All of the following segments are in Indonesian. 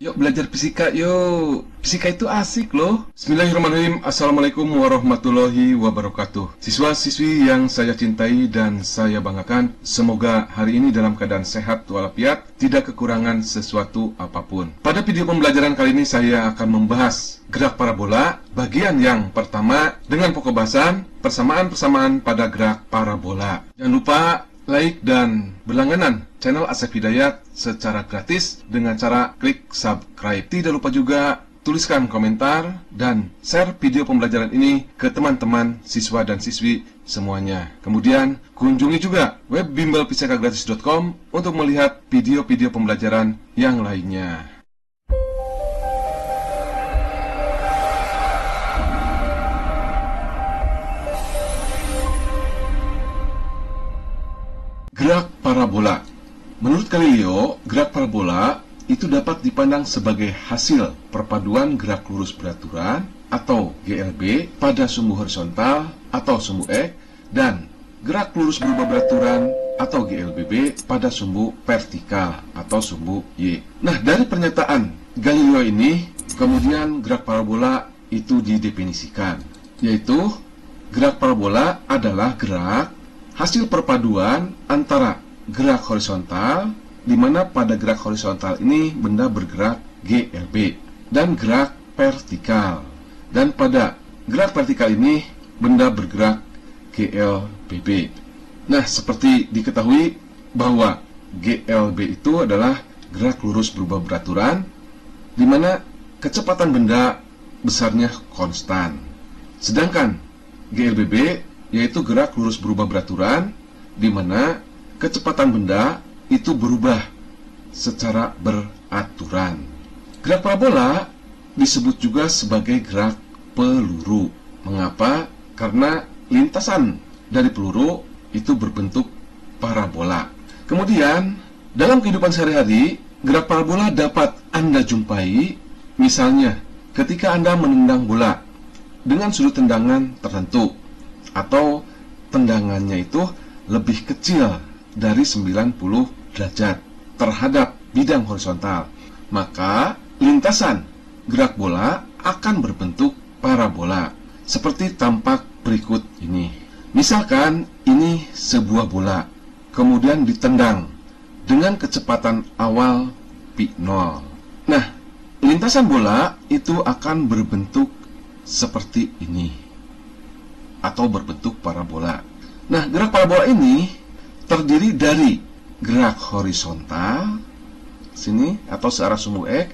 Yuk belajar fisika yuk. Fisika itu asik loh. Bismillahirrahmanirrahim. Assalamualaikum warahmatullahi wabarakatuh. Siswa-siswi yang saya cintai dan saya banggakan, semoga hari ini dalam keadaan sehat walafiat, tidak kekurangan sesuatu apapun. Pada video pembelajaran kali ini saya akan membahas gerak parabola bagian yang pertama dengan pokok bahasan persamaan-persamaan pada gerak parabola. Jangan lupa like dan berlangganan channel Asep Hidayat secara gratis dengan cara klik subscribe. Tidak lupa juga tuliskan komentar dan share video pembelajaran ini ke teman-teman siswa dan siswi semuanya. Kemudian kunjungi juga web bimbelfisikagratis.com untuk melihat video-video pembelajaran yang lainnya. Gerak parabola. Menurut Galileo, gerak parabola itu dapat dipandang sebagai hasil perpaduan gerak lurus beraturan atau GLB pada sumbu horizontal atau sumbu X dan gerak lurus berubah beraturan atau GLBB pada sumbu vertikal atau sumbu Y. Nah, dari pernyataan Galileo ini, kemudian gerak parabola itu didefinisikan, yaitu gerak parabola adalah gerak hasil perpaduan antara gerak horizontal, di mana pada gerak horizontal ini benda bergerak GLB, dan gerak vertikal. Dan pada gerak vertikal ini benda bergerak GLBB. Nah, seperti diketahui bahwa GLB itu adalah gerak lurus berubah beraturan, di mana kecepatan benda besarnya konstan. Sedangkan GLBB yaitu gerak lurus berubah beraturan, di mana kecepatan benda itu berubah secara beraturan. Gerak parabola disebut juga sebagai gerak peluru. Mengapa? Karena lintasan dari peluru itu berbentuk parabola. Kemudian, dalam kehidupan sehari-hari, gerak parabola dapat Anda jumpai, misalnya ketika Anda menendang bola dengan sudut tendangan tertentu, atau tendangannya itu lebih kecil dari 90 derajat terhadap bidang horizontal, maka lintasan gerak bola akan berbentuk parabola seperti tampak berikut ini. Misalkan ini sebuah bola, kemudian ditendang dengan kecepatan awal π0. Nah, lintasan bola itu akan berbentuk seperti ini atau berbentuk parabola. Nah, gerak parabola ini terdiri dari gerak horizontal sini atau searah sumbu X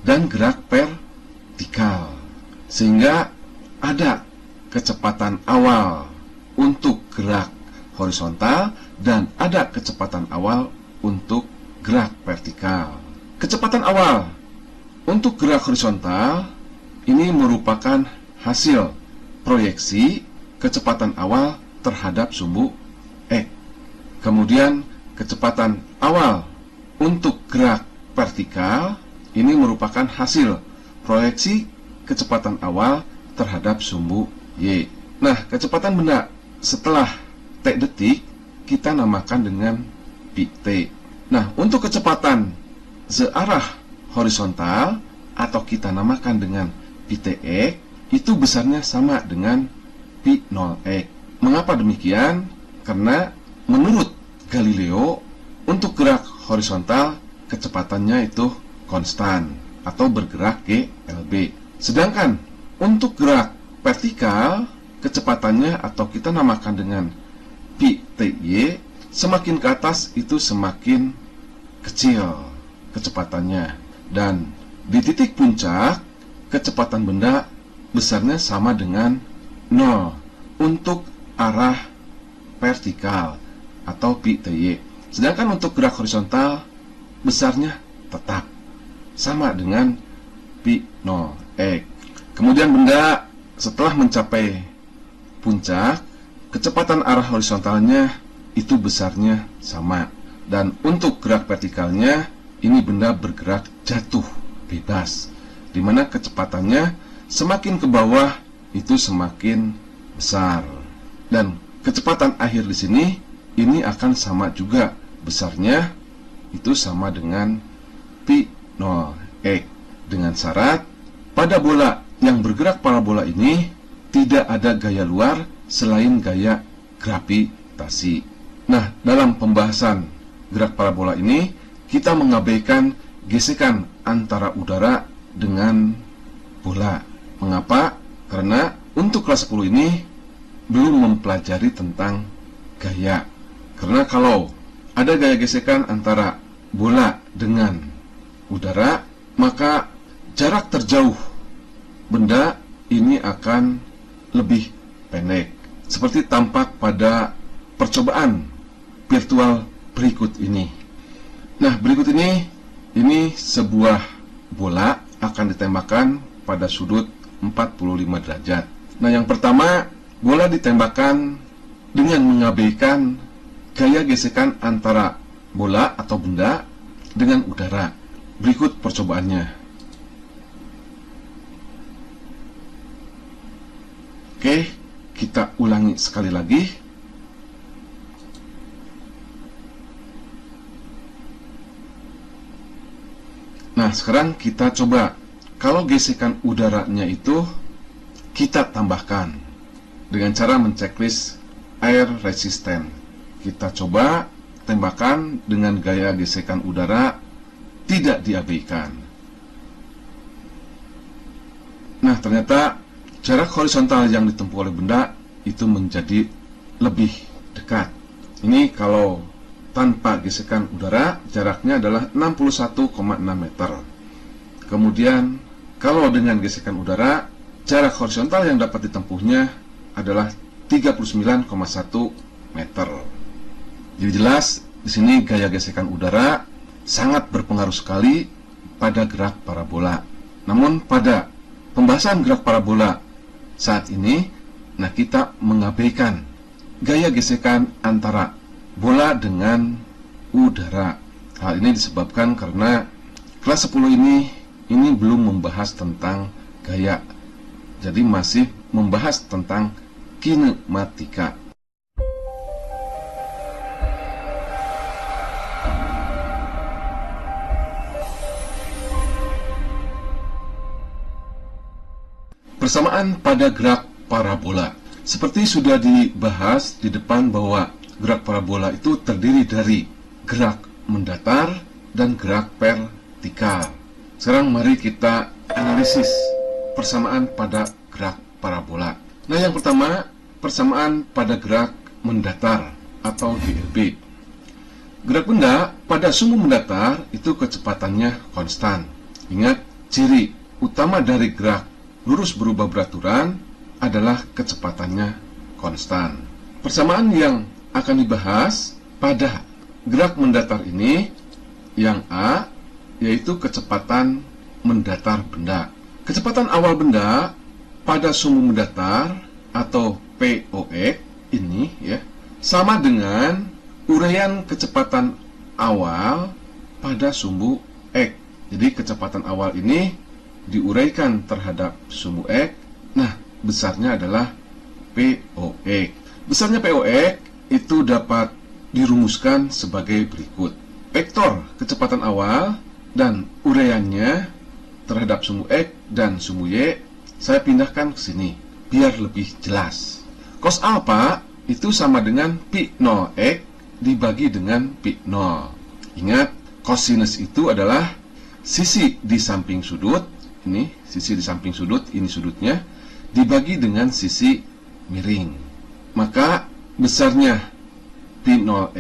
dan gerak vertikal, sehingga ada kecepatan awal untuk gerak horizontal dan ada kecepatan awal untuk gerak vertikal. Kecepatan awal untuk gerak horizontal ini merupakan hasil proyeksi kecepatan awal terhadap sumbu X. Kemudian kecepatan awal untuk gerak vertikal ini merupakan hasil proyeksi kecepatan awal terhadap sumbu Y. Nah, kecepatan benda setelah T detik kita namakan dengan πt. Nah, untuk kecepatan searah horizontal atau kita namakan dengan πtx itu besarnya sama dengan π0x. Mengapa demikian? Karena menurut Galileo, untuk gerak horizontal kecepatannya itu konstan atau bergerak GLB. Sedangkan untuk gerak vertikal kecepatannya atau kita namakan dengan πty, semakin ke atas itu semakin kecil kecepatannya. Dan di titik puncak kecepatan benda besarnya sama dengan 0 untuk arah vertikal atau πty. Sedangkan untuk gerak horizontal besarnya tetap sama dengan π0x. Kemudian benda setelah mencapai puncak, kecepatan arah horizontalnya itu besarnya sama. Dan untuk gerak vertikalnya ini benda bergerak jatuh bebas, di mana kecepatannya semakin ke bawah itu semakin besar. Dan kecepatan akhir di sini ini akan sama juga besarnya, itu sama dengan π0x. dengan syarat pada bola yang bergerak parabola ini tidak ada gaya luar selain gaya gravitasi. Nah, dalam pembahasan gerak parabola ini kita mengabaikan gesekan antara udara dengan bola. Mengapa? Karena untuk kelas 10 ini belum mempelajari tentang gaya. Karena kalau ada gaya gesekan antara bola dengan udara, maka jarak terjauh benda ini akan lebih pendek. Seperti tampak pada percobaan virtual berikut ini. Nah, berikut ini sebuah bola akan ditembakkan pada sudut 45 derajat. Nah, yang pertama, bola ditembakkan dengan mengabaikan gaya gesekan antara bola atau benda dengan udara. Berikut percobaannya. Oke, kita ulangi sekali lagi. Nah, sekarang kita coba. Kalau gesekan udaranya itu kita tambahkan dengan cara menceklis air resisten. Kita coba tembakan dengan gaya gesekan udara, tidak diabaikan. Nah, ternyata jarak horizontal yang ditempuh oleh benda itu menjadi lebih dekat. Ini kalau tanpa gesekan udara, jaraknya adalah 61,6 meter. Kemudian kalau dengan gesekan udara, jarak horizontal yang dapat ditempuhnya adalah 39,1 meter. Jadi jelas di sini gaya gesekan udara sangat berpengaruh sekali pada gerak parabola. Namun pada pembahasan gerak parabola saat ini, nah kita mengabaikan gaya gesekan antara bola dengan udara. Hal ini disebabkan karena kelas 10 ini belum membahas tentang gaya. Jadi masih membahas tentang kinematika. Persamaan pada gerak parabola. Seperti sudah dibahas di depan bahwa gerak parabola itu terdiri dari gerak mendatar dan gerak vertikal. Sekarang mari kita analisis persamaan pada gerak parabola. Nah, yang pertama, persamaan pada gerak mendatar atau GLB. Gerak benda pada sumbu mendatar itu kecepatannya konstan. Ingat, ciri utama dari gerak lurus berubah beraturan adalah kecepatannya konstan. Persamaan yang akan dibahas pada gerak mendatar ini, yang A, yaitu kecepatan mendatar benda. Kecepatan awal benda pada sumbu mendatar atau POX ini ya sama dengan uraian kecepatan awal pada sumbu X. Jadi kecepatan awal ini diuraikan terhadap sumbu X. Nah, besarnya adalah POX. Besarnya POX itu dapat dirumuskan sebagai berikut. Vektor kecepatan awal dan uraiannya terhadap sumbu X dan sumbu Y saya pindahkan ke sini biar lebih jelas. Cos alpha itu sama dengan pi 0x dibagi dengan pi 0. Ingat, cosinus itu adalah sisi di samping sudut, ini sisi di samping sudut, ini sudutnya, dibagi dengan sisi miring. Maka besarnya pi 0x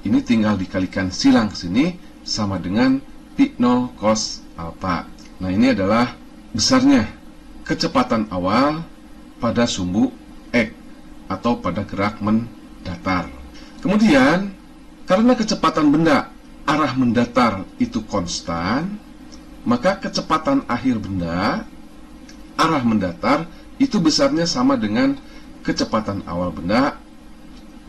ini tinggal dikalikan silang ke sini sama dengan pi 0 cos alpha. Nah, ini adalah besarnya kecepatan awal pada sumbu X atau pada gerak mendatar. Kemudian, karena kecepatan benda arah mendatar itu konstan, maka kecepatan akhir benda arah mendatar itu besarnya sama dengan kecepatan awal benda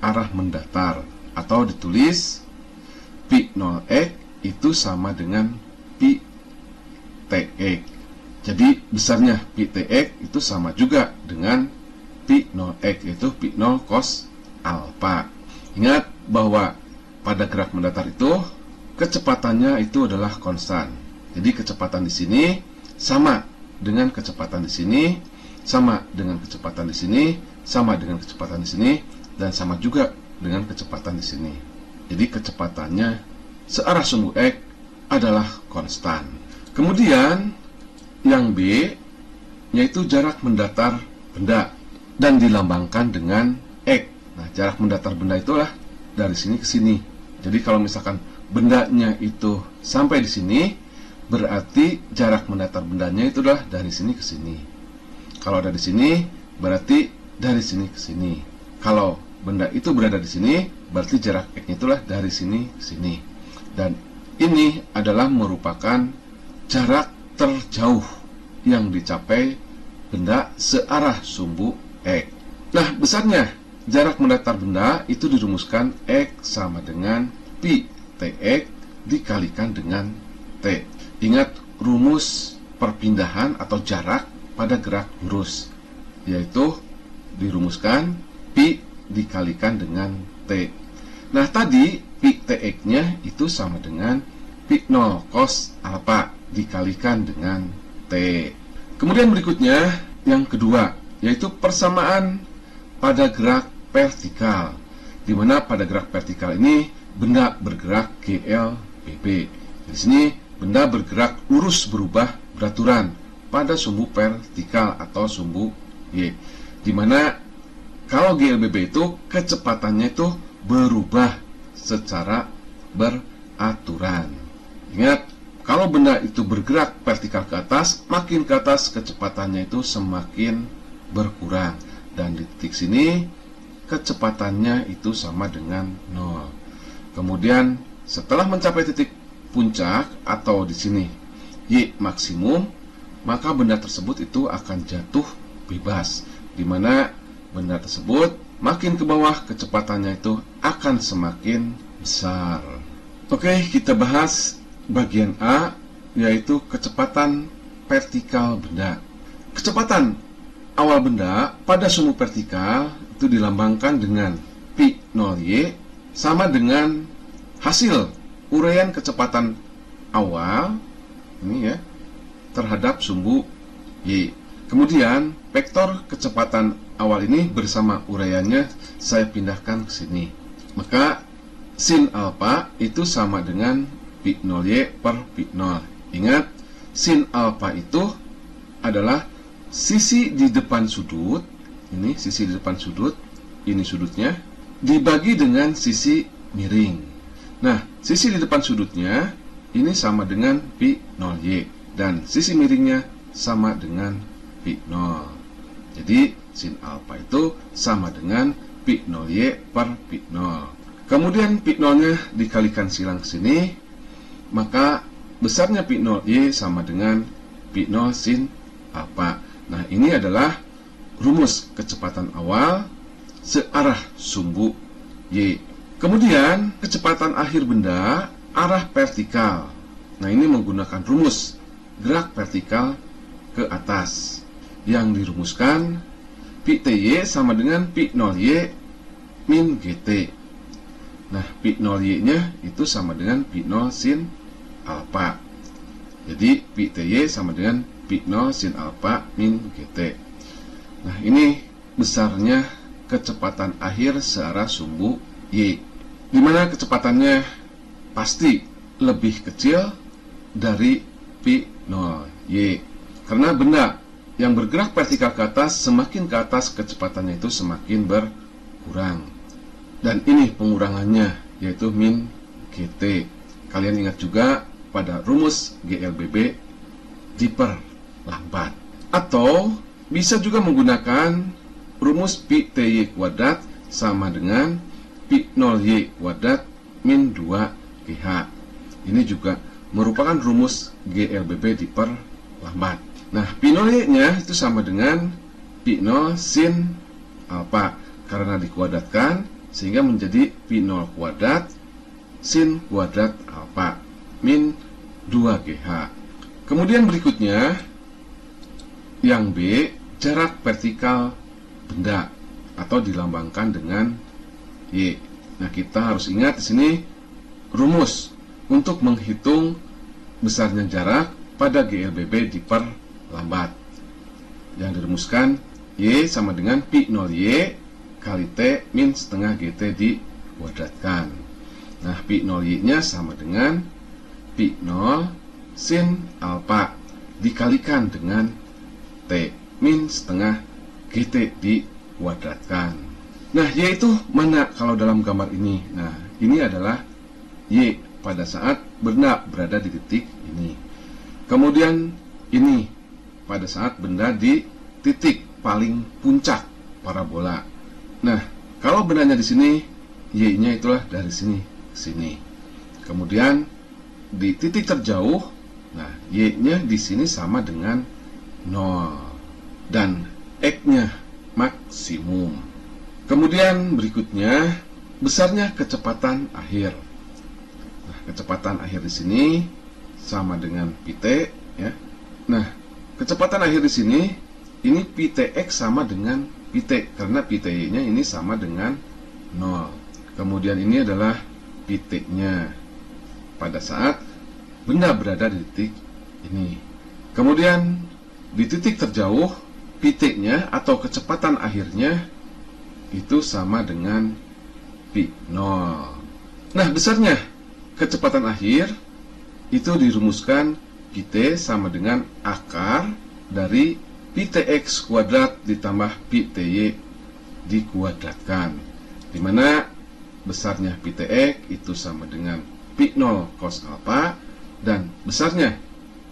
arah mendatar, atau ditulis pi 0x itu sama dengan pi tx. Jadi besarnya pi tx itu sama juga dengan pi 0x, yaitu pi 0 cos alpha. Ingat bahwa pada gerak mendatar itu kecepatannya itu adalah konstan. Jadi kecepatan di sini sama dengan kecepatan di sini, sama dengan kecepatan di sini, sama dengan kecepatan di sini, dan sama juga dengan kecepatan di sini. Jadi kecepatannya searah sumbu X adalah konstan. Kemudian yang B yaitu jarak mendatar benda dan dilambangkan dengan X. Nah, jarak mendatar benda itulah dari sini ke sini. Jadi kalau misalkan bendanya itu sampai di sini, berarti jarak mendatar bendanya itu adalah dari sini ke sini. Kalau ada di sini, berarti dari sini ke sini. Kalau benda itu berada di sini, berarti jarak X-nya itulah dari sini ke sini. Dan ini adalah merupakan jarak terjauh yang dicapai benda searah sumbu X. Nah, besarnya jarak mendatar benda itu dirumuskan X sama dengan pi Tx dikalikan dengan T. Ingat rumus perpindahan atau jarak pada gerak lurus, yaitu dirumuskan pi dikalikan dengan T. Nah, tadi pi Tx-nya itu sama dengan pi 0 cos alfa dikalikan dengan T. Kemudian berikutnya yang kedua, yaitu persamaan pada gerak vertikal, di mana pada gerak vertikal ini benda bergerak GLBB. Di sini benda bergerak lurus berubah beraturan pada sumbu vertikal atau sumbu Y, di mana kalau GLBB itu kecepatannya itu berubah secara beraturan. Ingat, kalau benda itu bergerak vertikal ke atas, makin ke atas kecepatannya itu semakin berkurang. Dan di titik sini kecepatannya itu sama dengan 0. Kemudian setelah mencapai titik puncak atau di sini Y maksimum, maka benda tersebut itu akan jatuh bebas, di mana benda tersebut makin ke bawah kecepatannya itu akan semakin besar. Oke, kita bahas bagian A, yaitu kecepatan vertikal benda. Kecepatan awal benda pada sumbu vertikal itu dilambangkan dengan pi 0y sama dengan hasil uraian kecepatan awal ini ya terhadap sumbu y. Kemudian vektor kecepatan awal ini bersama uraiannya saya pindahkan ke sini. Maka sin alfa itu sama dengan pi 0y per pi 0. Ingat, sin alfa itu adalah sisi di depan sudut, ini sisi di depan sudut, ini sudutnya, dibagi dengan sisi miring. Nah, sisi di depan sudutnya ini sama dengan pi 0y, dan sisi miringnya sama dengan pi 0. Jadi, sin alfa itu sama dengan pi 0y per pi 0. Kemudian pi 0-nya dikalikan silang ke sini, maka besarnya pi 0y sama dengan pi 0 sin alfa. Nah, ini adalah rumus kecepatan awal searah sumbu Y. Kemudian, kecepatan akhir benda arah vertikal. Nah, ini menggunakan rumus gerak vertikal ke atas yang dirumuskan pi Ty sama dengan pi 0y min Gt. Nah, pi 0y-nya itu sama dengan pi 0 sin alfa. Jadi, pi Ty sama dengan pi 0 sin alfa min Gt. Nah, ini besarnya kecepatan akhir searah sumbu Y, di mana kecepatannya pasti lebih kecil dari pi 0y. Karena benda yang bergerak vertikal ke atas, semakin ke atas kecepatannya itu semakin berkurang. Dan ini pengurangannya, yaitu min Gt. Kalian ingat juga pada rumus GLBB diperlambat. Atau bisa juga menggunakan rumus pi Ty kuadrat sama dengan pi 0y kuadrat min 2GH. Ini juga merupakan rumus GLBB diperlambat. Nah, pi 0y-nya itu sama dengan pi 0 sin alfa karena dikuadratkan sehingga menjadi pi 0 kuadrat sin kuadrat alfa min 2GH. Kemudian berikutnya yang B, jarak vertikal benda atau dilambangkan dengan Y. Nah, kita harus ingat di sini rumus untuk menghitung besarnya jarak pada GLBB diperlambat. Yang dirumuskan Y sama dengan pi 0Y kali T min setengah GT dikuadratkan. Nah, pi 0Y nya sama dengan pi 0 sin alfa dikalikan dengan T min setengah GT dikuadratkan. Nah, Y itu mana kalau dalam gambar ini? Nah, ini adalah Y pada saat benda berada di titik ini. Kemudian ini pada saat benda di titik paling puncak parabola. Nah, kalau bendanya di sini, Y-nya itulah dari sini ke sini. Kemudian di titik terjauh, nah Y-nya di sini sama dengan 0 dan X-nya maksimum. Kemudian berikutnya besarnya kecepatan akhir. Nah, kecepatan akhir di sini sama dengan pi t ya. Nah, kecepatan akhir di sini ini pi tx sama dengan pi t karena pi t-nya ini sama dengan 0. Kemudian ini adalah pi t-nya pada saat benda berada di titik ini. Kemudian di titik terjauh pi t-nya atau kecepatan akhirnya itu sama dengan pi 0. Nah, besarnya kecepatan akhir itu dirumuskan pi t sama dengan akar dari pi tx kuadrat ditambah pi ty dikuadratkan, di mana besarnya pi tx itu sama dengan pi 0 cos alfa dan besarnya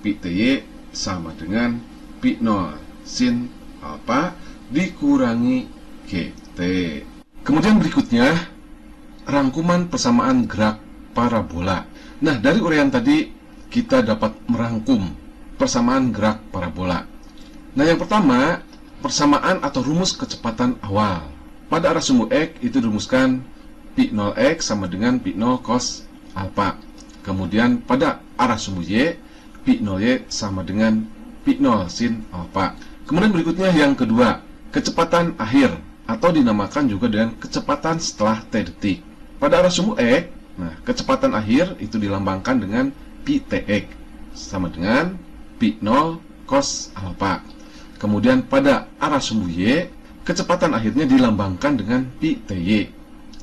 pi ty sama dengan pi 0 sin alfa dikurangi gt. Kemudian berikutnya rangkuman persamaan gerak parabola. Nah, dari uraian tadi kita dapat merangkum persamaan gerak parabola. Nah, yang pertama, persamaan atau rumus kecepatan awal. Pada arah sumbu X itu dirumuskan pi 0x sama dengan pi 0 cos alfa. Kemudian pada arah sumbu Y, pi 0y sama dengan pi 0 sin alfa. Kemudian berikutnya yang kedua, kecepatan akhir atau dinamakan juga dengan kecepatan setelah T detik. Pada arah sumbu X, nah, kecepatan akhir itu dilambangkan dengan pi tx sama dengan pi 0 cos alfa. Kemudian pada arah sumbu Y, kecepatan akhirnya dilambangkan dengan pi ty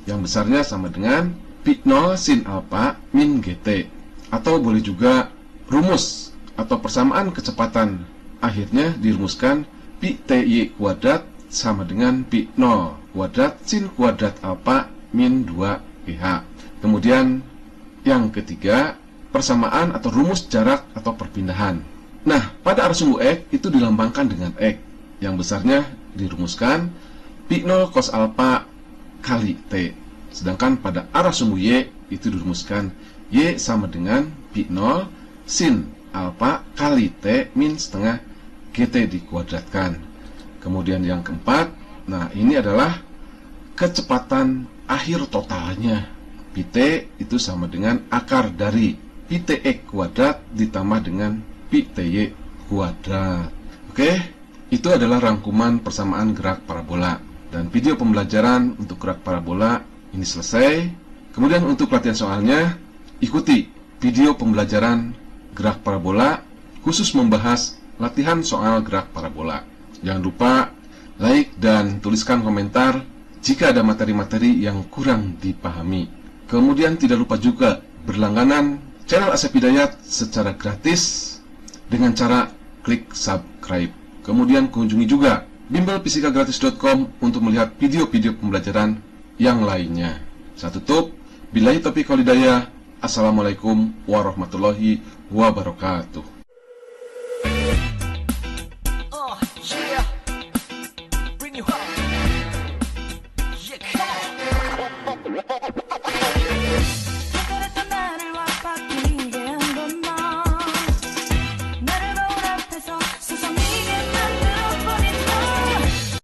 yang besarnya sama dengan pi 0 sin alfa min gt. Atau boleh juga rumus atau persamaan kecepatan akhirnya dirumuskan pi ty kuadrat sama dengan pi 0 kuadrat sin kuadrat alfa min 2ph. Kemudian yang ketiga, persamaan atau rumus jarak atau perpindahan. Nah, pada arah sumbu X itu dilambangkan dengan X yang besarnya dirumuskan pi 0 cos alfa kali T. Sedangkan pada arah sumbu Y itu dirumuskan Y sama dengan pi 0 sin alfa kali T min setengah GT dikuadratkan. Kemudian yang keempat, nah ini adalah kecepatan akhir totalnya. Pi t itu sama dengan akar dari pi tx kuadrat ditambah dengan pi ty kuadrat. Oke, itu adalah rangkuman persamaan gerak parabola. Dan video pembelajaran untuk gerak parabola ini selesai. Kemudian untuk latihan soalnya, ikuti video pembelajaran gerak parabola khusus membahas latihan soal gerak parabola. Jangan lupa like dan tuliskan komentar jika ada materi-materi yang kurang dipahami. Kemudian tidak lupa juga berlangganan channel Asep Hidayat secara gratis dengan cara klik subscribe. Kemudian kunjungi juga bimbelfisikagratis.com untuk melihat video-video pembelajaran yang lainnya. Saya tutup. Billahi taufiq wal hidayah. Assalamualaikum warahmatullahi wabarakatuh.